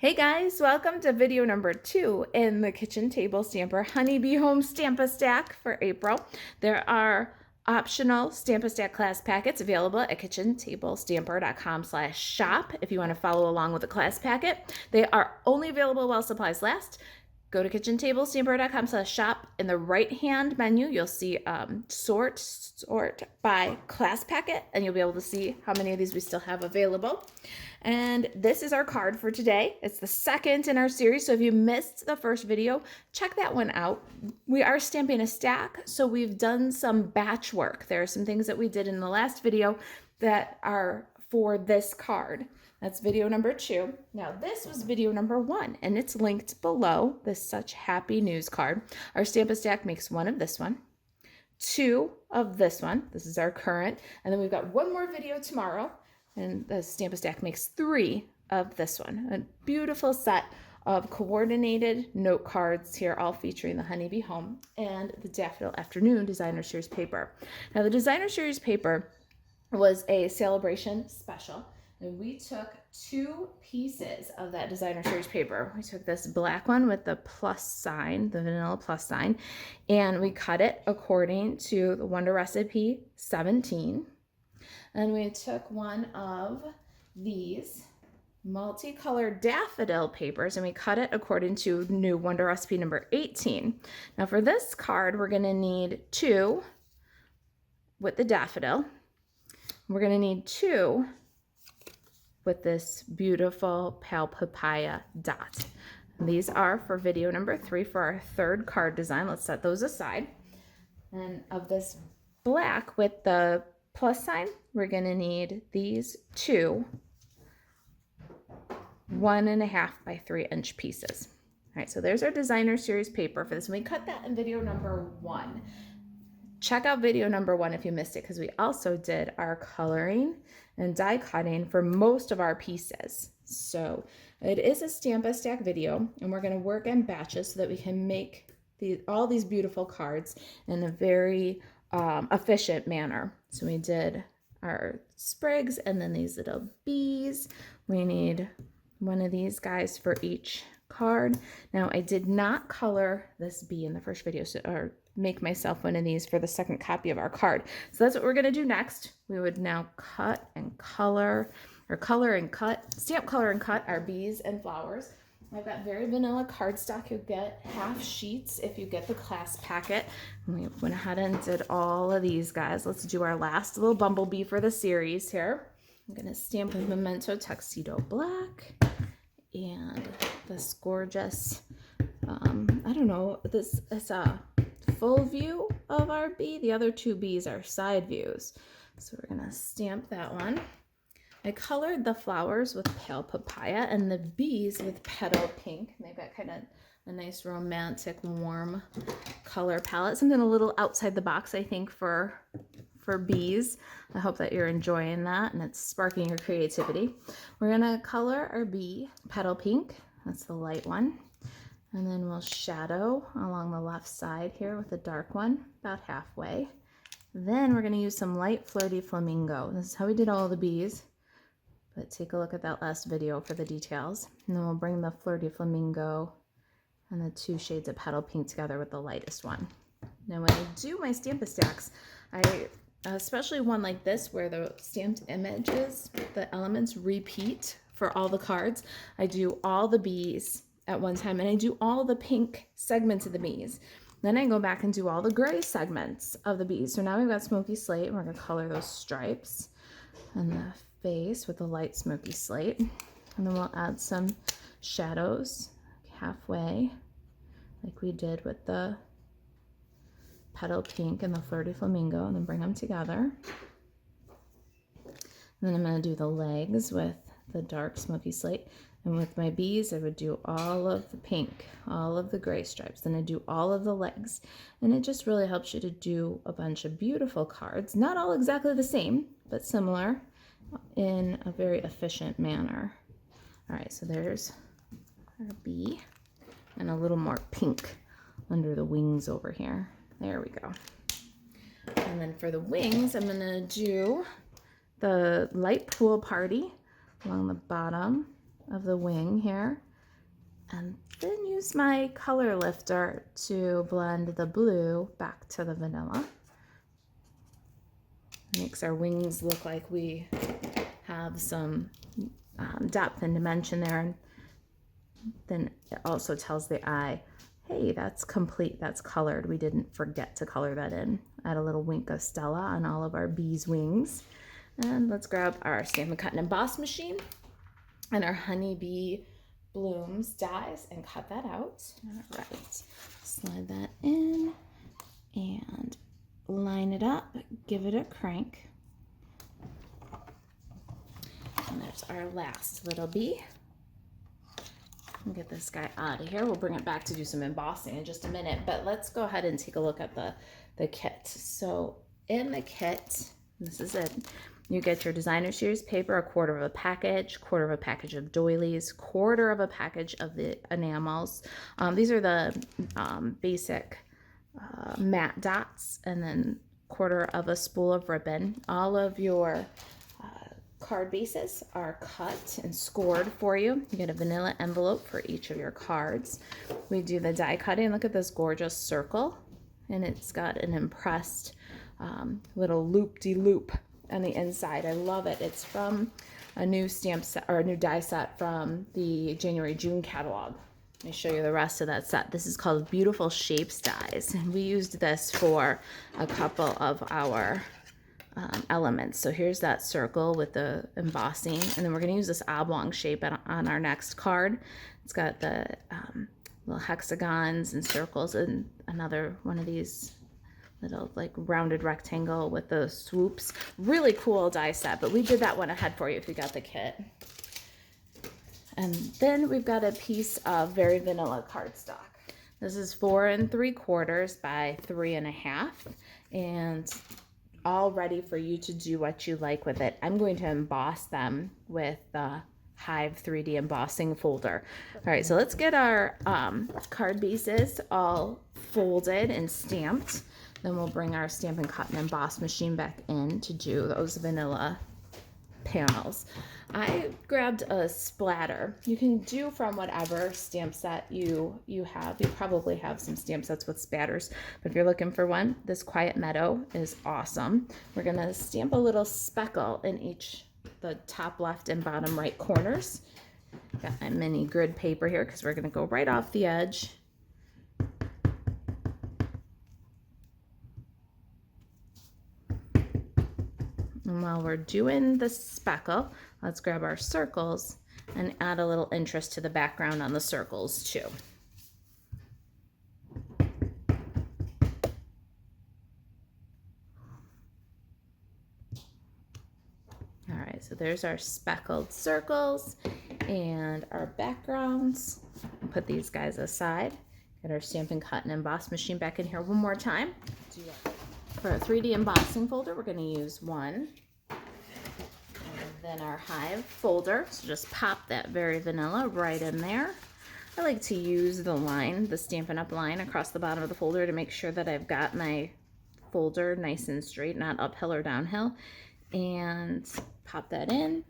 Hey guys, welcome to video number 2 in the Kitchen Table Stamper Honeybee Home Stamp-A-Stack for April. There are optional Stamp-A-Stack class packets available at kitchentablestamper.com/shop if you want to follow along with the class packet. They are only available while supplies last. Go to kitchentablestamper.com/shop. In the right-hand menu, you'll see sort by class packet, and you'll be able to see how many of these we still have available. And this is our card for today. It's the second in our series, so if you missed the first video, check that one out. We are stamping a stack, so we've done some batch work. There are some things that we did in the last video that are for this card. That's video number 2. Now this was video number 1, and it's linked below this Such Happy News card. Our Stamp-A-Stack makes 1 of this one, 2 of this one. This is our current, and then we've got 1 more video tomorrow, and the Stamp-A-Stack makes 3 of this one. A beautiful set of coordinated note cards here, all featuring the Honeybee Home and the Daffodil Afternoon Designer Series paper. Now the Designer Series paper was a celebration special, and we took 2 pieces of that Designer Series paper. We took this black one with the plus sign, the vanilla plus sign, and we cut it according to the Wonder Recipe 17. And we took one of these multicolored daffodil papers and we cut it according to new Wonder Recipe number 18. Now for this card, we're gonna need 2 with the daffodil. We're gonna need 2 with this beautiful pale papaya dot. And these are for video number 3 for our 3rd card design. Let's set those aside. And of this black with the plus sign, we're gonna need these 2 1.5 by 3 inch pieces. All right, so there's our Designer Series paper for this. And we cut that in video number 1. Check out video number 1 if you missed it, because we also did our coloring and die cutting for most of our pieces. So it is a Stamp-A-Stack video, and we're gonna work in batches so that we can make all these beautiful cards in a very efficient manner. So we did our sprigs and then these little bees. We need one of these guys for each card. Now I did not color this bee in the first video, or make myself one of these for the second copy of our card. So that's what we're gonna do next. We would now cut and color, or color and cut, stamp, color and cut our bees and flowers. I've got very vanilla cardstock. You'll get half sheets if you get the class packet. And we went ahead and did all of these guys. Let's do our last little bumblebee for the series here. I'm gonna stamp with Memento Tuxedo Black and this gorgeous, I don't know, this is a full view of our bee. The other 2 bees are side views. So we're gonna stamp that one. I colored the flowers with pale papaya and the bees with petal pink. And they've got kind of a nice romantic warm color palette. Something a little outside the box, I think, for bees. I hope that you're enjoying that and it's sparking your creativity. We're gonna color our bee petal pink. That's the light one. And then we'll shadow along the left side here with a dark one about halfway. Then we're gonna use some light flirty flamingo. This is how we did all the bees. But take a look at that last video for the details. And then we'll bring the flirty flamingo and the 2 shades of petal pink together with the lightest one. Now when I do my Stamp-A-Stacks, especially one like this where the stamped images, the elements repeat for all the cards, I do all the bees at one time and I do all the pink segments of the bees. Then I go back and do all the gray segments of the bees. So now we've got smoky slate and we're gonna color those stripes and the face with a light smoky slate, and then we'll add some shadows halfway like we did with the petal pink and the flirty flamingo, and then bring them together. And then I'm going to do the legs with the dark smoky slate, and with my bees I would do all of the pink, all of the gray stripes, then I do all of the legs, and it just really helps you to do a bunch of beautiful cards, not all exactly the same but similar, in a very efficient manner. All right, so there's our bee and a little more pink under the wings over here. There we go. And then for the wings, I'm gonna do the light pool party along the bottom of the wing here. And then use my color lifter to blend the blue back to the vanilla. Makes our wings look like we have some depth and dimension there. And then it also tells the eye, hey, that's complete, that's colored. We didn't forget to color that in. Add a little wink of Stella on all of our bees' wings. And let's grab our Stampin' Cut and Emboss machine and our Honeybee Blooms dies and cut that out. All right, slide that in and line it up, give it a crank. And there's our last little bee. We'll get this guy out of here. We'll bring it back to do some embossing in just a minute, but let's go ahead and take a look at the kit. So in the kit, this is it. You get your designer series paper, a quarter of a package of doilies, quarter of a package of the enamels. These are the basic matte dots, and then quarter of a spool of ribbon. All of your card bases are cut and scored for you. You get a vanilla envelope for each of your cards. We do the die cutting. Look at this gorgeous circle, and it's got an impressed little loop-de-loop on the inside. I love it. It's from a new stamp set, or a new die set from the January-June catalog. Let me show you the rest of that set. This is called Beautiful Shapes dies, and we used this for a couple of our elements. So here's that circle with the embossing, and then we're going to use this oblong shape on our next card. It's got the little hexagons and circles, and another one of these little like rounded rectangle with the swoops. Really cool die set, but we did that one ahead for you if you got the kit. And then we've got a piece of very vanilla cardstock. This is 4 3/4 by 3 1/2, and all ready for you to do what you like with it. I'm going to emboss them with the Hive 3D embossing folder. All right, so let's get our card bases all folded and stamped. Then we'll bring our Stampin' Cut and Emboss machine back in to do those vanilla panels. I grabbed a splatter. You can do from whatever stamp set you have. You probably have some stamp sets with spatters, but if you're looking for one, this Quiet Meadow is awesome. We're gonna stamp a little speckle in each, the top left and bottom right corners. Got my mini grid paper here because we're gonna go right off the edge. And while we're doing the speckle, let's grab our circles and add a little interest to the background on the circles too. All right, so there's our speckled circles and our backgrounds. I'll put these guys aside. Get our Stampin' Cut and Emboss machine back in here one more time. For a 3D embossing folder, we're going to use one. And then our Hive folder. So just pop that very vanilla right in there. I like to use the line, the Stampin' Up line across the bottom of the folder to make sure that I've got my folder nice and straight, not uphill or downhill. And pop that in.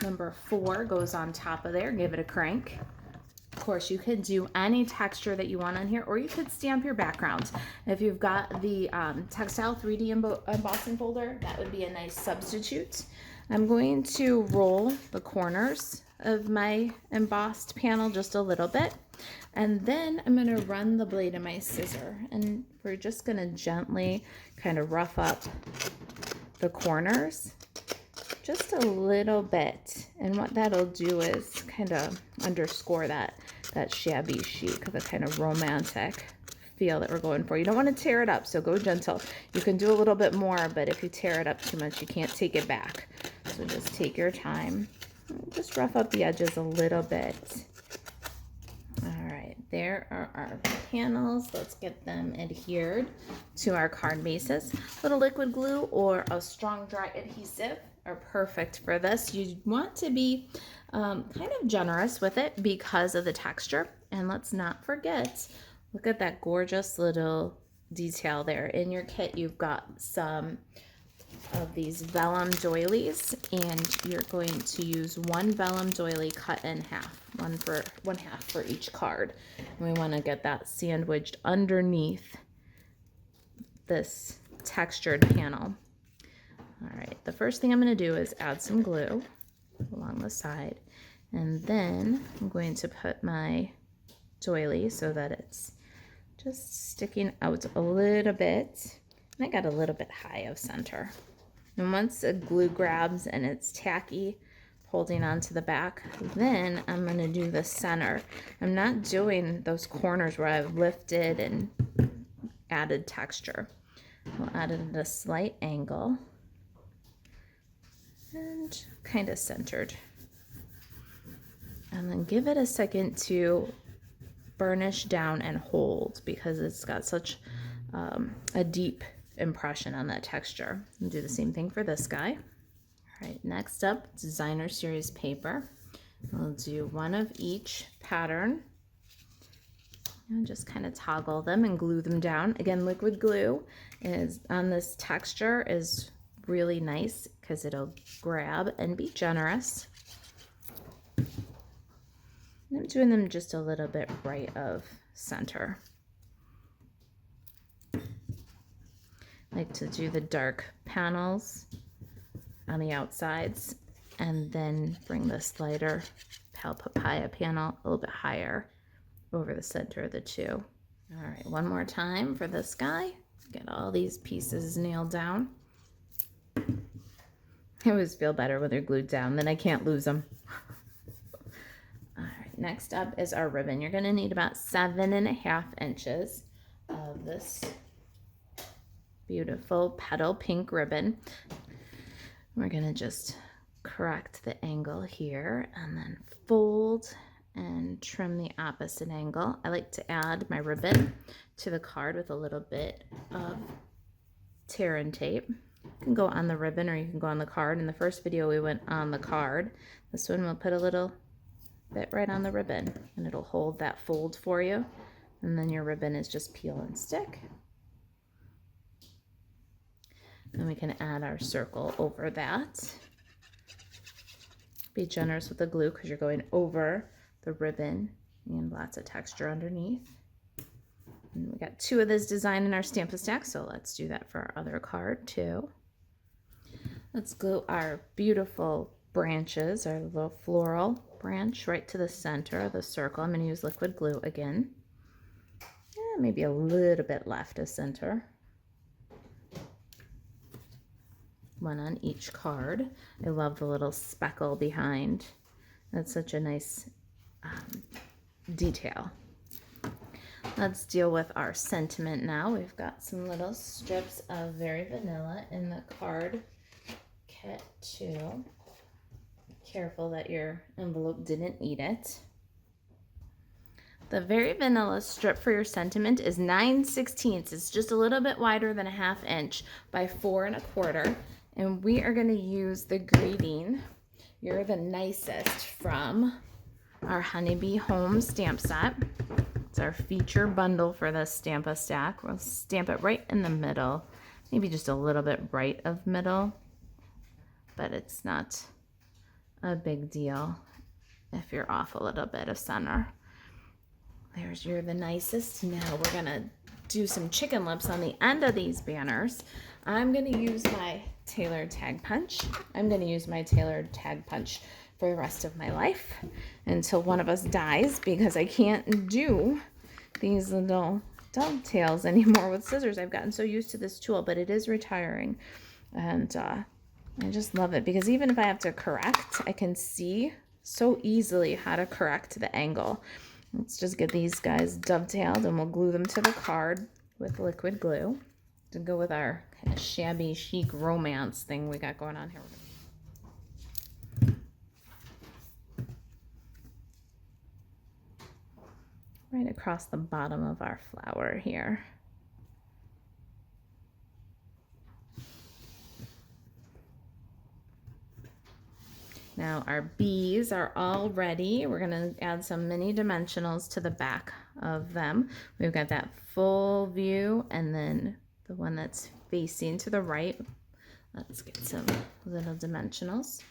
Number 4 goes on top of there. Give it a crank. Of course, you could do any texture that you want on here, or you could stamp your background. If you've got the textile 3D embossing folder, that would be a nice substitute. I'm going to roll the corners of my embossed panel just a little bit, and then I'm going to run the blade of my scissor, and we're just going to gently kind of rough up the corners just a little bit. And what that'll do is kind of underscore that shabby chic, the kind of romantic feel that we're going for. You don't want to tear it up, so go gentle. You can do a little bit more, but if you tear it up too much, you can't take it back. So just take your time. Just rough up the edges a little bit. All right, there are our panels. Let's get them adhered to our card bases. A little liquid glue or a strong dry adhesive are perfect for this. You want to be kind of generous with it because of the texture. And let's not forget, look at that gorgeous little detail there. In your kit, you've got some of these vellum doilies, and you're going to use one vellum doily cut in half. one half for each card. And we want to get that sandwiched underneath this textured panel. All right, the first thing I'm going to do is add some glue along the side, and then I'm going to put my doily so that it's just sticking out a little bit. And I got a little bit high of center. And once the glue grabs and it's tacky, holding on to the back, then I'm going to do the center. I'm not doing those corners where I've lifted and added texture. We'll add it at a slight angle and kind of centered. And then give it a second to burnish down and hold, because it's got such a deep impression on that texture. And do the same thing for this guy. All right, next up, designer series paper. We'll do one of each pattern and just kind of toggle them and glue them down. Again, liquid glue is on this texture is really nice because it'll grab and be generous. I'm doing them just a little bit right of center. I like to do the dark panels on the outsides and then bring this lighter pale papaya panel a little bit higher over the center of the two. All right, one more time for this guy. Get all these pieces nailed down. I always feel better when they're glued down, then I can't lose them. All right, next up is our ribbon. You're going to need about 7.5 inches of this beautiful petal pink ribbon. We're going to just correct the angle here and then fold and trim the opposite angle. I like to add my ribbon to the card with a little bit of tear and tape. You can go on the ribbon or you can go on the card. In the first video we went on the card. This one we'll put a little bit right on the ribbon and it'll hold that fold for you. And then your ribbon is just peel and stick. And we can add our circle over that. Be generous with the glue because you're going over the ribbon and lots of texture underneath. And we got 2 of this design in our Stampin' stack, so let's do that for our other card too. Let's glue our beautiful branches, our little floral branch right to the center of the circle. I'm going to use liquid glue again. Maybe a little bit left of center. One on each card. I love the little speckle behind. That's such a nice detail. Let's deal with our sentiment now. We've got some little strips of Very Vanilla in the card kit too. Careful that your envelope didn't eat it. The Very Vanilla strip for your sentiment is 9/16. It's just a little bit wider than a 1/2 inch by 4 1/4. And we are going to use the greeting, "You're the nicest," from our Honeybee home stamp set. It's our feature bundle for the Stampin' stack. We'll stamp it right in the middle, maybe just a little bit right of middle, but it's not a big deal if you're off a little bit of center. There's "You're the nicest." Now we're gonna do some chicken lips on the end of these banners. I'm gonna use my tailored tag punch. I'm gonna use my tailored tag punch for the rest of my life until one of us dies, because I can't do these little dovetails anymore with scissors. I've gotten so used to this tool, but it is retiring. And I just love it because even if I have to correct, I can see so easily how to correct the angle. Let's just get these guys dovetailed and we'll glue them to the card with liquid glue to go with our kind of shabby chic romance thing we got going on here. Right across the bottom of our flower here. Now our bees are all ready. We're going to add some mini dimensionals to the back of them. We've got that full view and then the one that's facing to the right. Let's get some little dimensionals.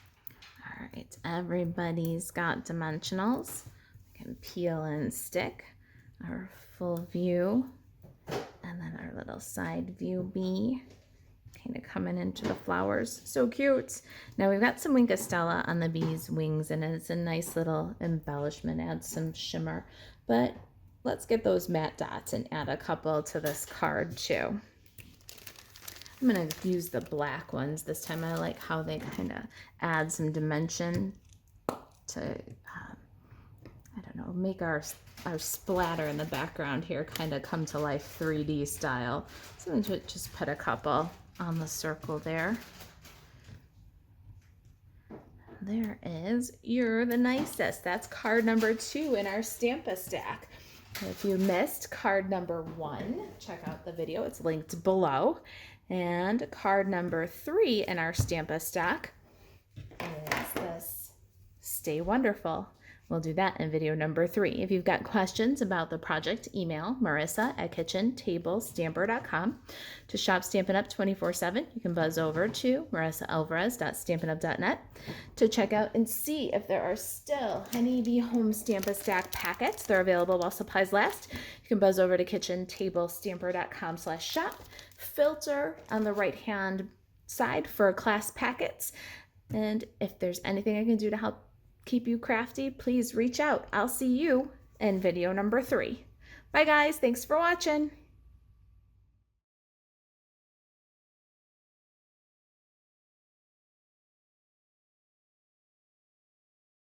All right, everybody's got dimensionals. can peel and stick our full view, and then our little side view bee kind of coming into the flowers. So cute. Now we've got some Wink of Stella on the bee's wings, and it's a nice little embellishment, adds some shimmer. But let's get those matte dots and add a couple to this card too. I'm going to use the black ones this time. I like how they kind of add some dimension to, I don't know, make our splatter in the background here kind of come to life 3D style. So I'm going to just put a couple on the circle there. There is You're the Nicest. That's card number 2 in our Stampa stack. If you missed card number 1, check out the video. It's linked below. And card number 3 in our Stampa stack is this Stay Wonderful. We'll do that in video number 3. If you've got questions about the project, email marisa@kitchentablestamper.com. To shop Stampin' Up! 24/7, you can buzz over to marisaalvarez.stampinup.net to check out and see if there are still Honeybee Home Stampa Stack packets. They're available while supplies last. You can buzz over to kitchentablestamper.com/shop. Filter on the right-hand side for class packets. And if there's anything I can do to help keep you crafty, please reach out. I'll see you in video number 3. Bye guys, thanks for watching.